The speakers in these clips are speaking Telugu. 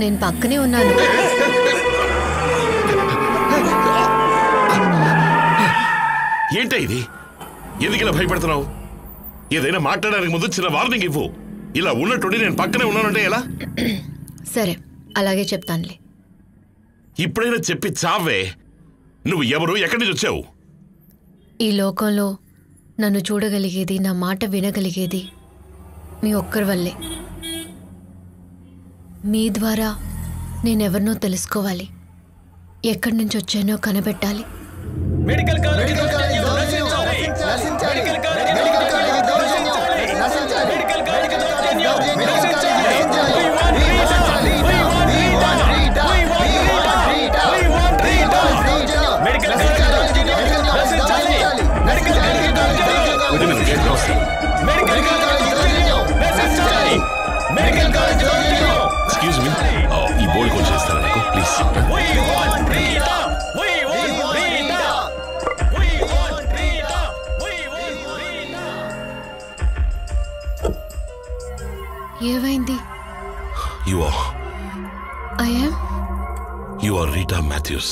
నేను పక్కనే ఉన్నాను. ఏంటే ఇది? ఎందుకు ఇలా భయపడుతున్నావు? ఏదైనా మాట్లాడడానికి ముందు చిన్న వార్నింగ్ ఇవ్వు. ఇలా ఉన్నట్టుండి నేను పక్కనే ఉన్నానంటే ఎలా? సరే, అలాగే చెప్తానులే. ఇప్పుడైనా చెప్పి చావే. నువ్వు ఎవరు, ఎక్కడి నుంచి వచ్చావు? ఈ లోకంలో నన్ను చూడగలిగేది, నా మాట వినగలిగేది మీ ఒక్కరి వల్లే. మీ ద్వారా నేనెవరినో తెలుసుకోవాలి, ఎక్కడి నుంచి వచ్చానో కనిపెట్టాలి. మెడికల్ కాలేజ్ ఎక్స్క్యూజ్ మీ, ఈ బోర్డు కొంచెం ఇస్తారా నాకు ప్లీజ్? ఏమైంది? You are Rita Matthews.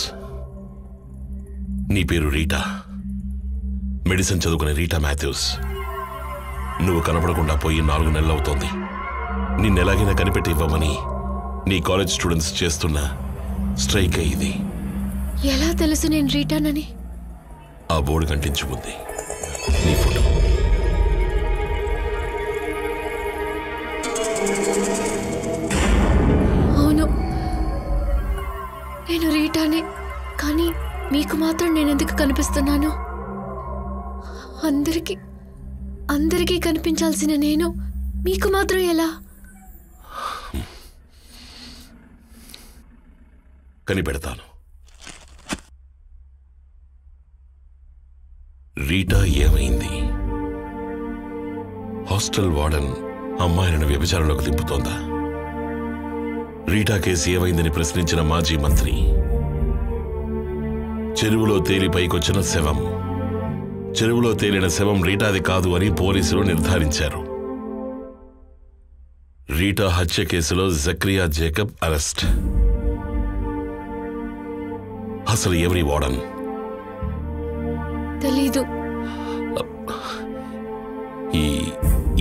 నీ పేరు రీటా. మెడిసిన్ చదువుకునే రీటా మాథ్యూస్. నువ్వు కనపడకుండా పోయి 4 నెలలు అవుతోంది. నిన్నెలాగైనా కనిపెట్టి ఇవ్వమని నీ కాలేజ్ స్టూడెంట్స్ చేస్తున్న స్ట్రైక్ ఇది. ఎలా తెలుసు నేను రీటానని? ఆ బోర్డు కంటించి ఉంది, నీ ఫోటో. అవును, నేను రీటానే. కానీ మీకు మాత్రం నేనెందుకు కనిపిస్తున్నాను? అందరికీ కనిపించాల్సిన నేను మీకు మాత్రం ఎలా? కనిపెడతాను. రీటా ఏమైంది? హాస్టల్ వార్డెన్ అమ్మాయిలను వ్యభిచారంలోకి దింపుతోందా? రీటా కేసు ఏమైందని ప్రశ్నించిన మాజీ మంత్రి. చెరువులో తేలి పైకొచ్చిన శవం. చెరువులో తేలిన శవం రీటాది కాదు అని పోలీసులు నిర్ధారించారు. రీటా హత్య కేసులో జక్రియా జేకబ్ అరెస్ట్. అసలు ఎవరి వార్డన్? తెలీదు.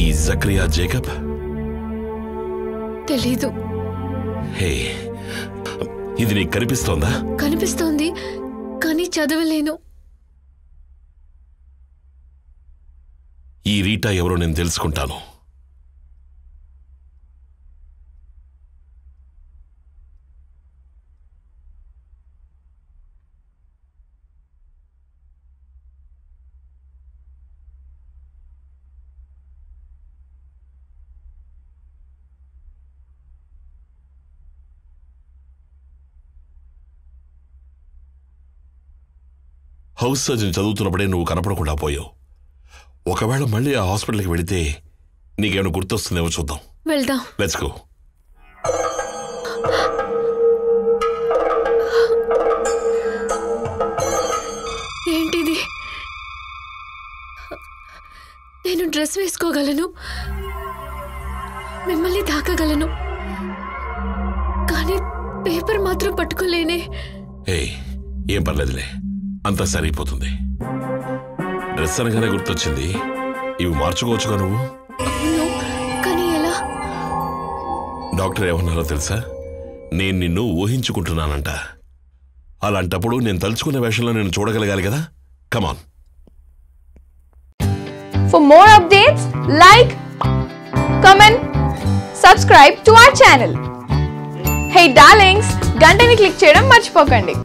ఈ జక్రియా జేకబ్? తెలీదు. హే, ఇది నీకు కనిపిస్తోందా? కనిపిస్తోంది, కానీ చదవలేను. ఈ రీటా ఎవరో నేను తెలుసుకుంటాను. హౌస్ సర్జన్ చదువుతున్నప్పుడే నువ్వు కనపడకుండా పోయావు. ఒకవేళ మళ్ళీ ఆ హాస్పిటల్కి వెళితే నీకేమైనా గుర్తొస్తుందేమో చూద్దాం. వెళ్దాం. Let's go. ఏంటిది? నేను డ్రెస్ వేసుకోగలను, మిమ్మల్ని తాకగలను, కానీ పేపర్ మాత్రం పట్టుకోలేనే. ఏం పర్లేదులే, అంతా సరిపోతుంది. డ్రెస్ అనగానే గుర్తొచ్చింది, ఇవి మార్చుకోవచ్చుగా నువ్వు? కానీ ఎలా? డాక్టర్ ఏమన్నారో తెలుసా? నేను నిన్ను ఊహించుకుంటున్నానంట. అలాంటప్పుడు నేను తలుచుకునే వేషంలో నేను చూడగలగాలి కదా. కమాన్. For more updates, like, comment, subscribe to our channel. Hey darlings, గంటని click చేయడం మర్చిపోకండి.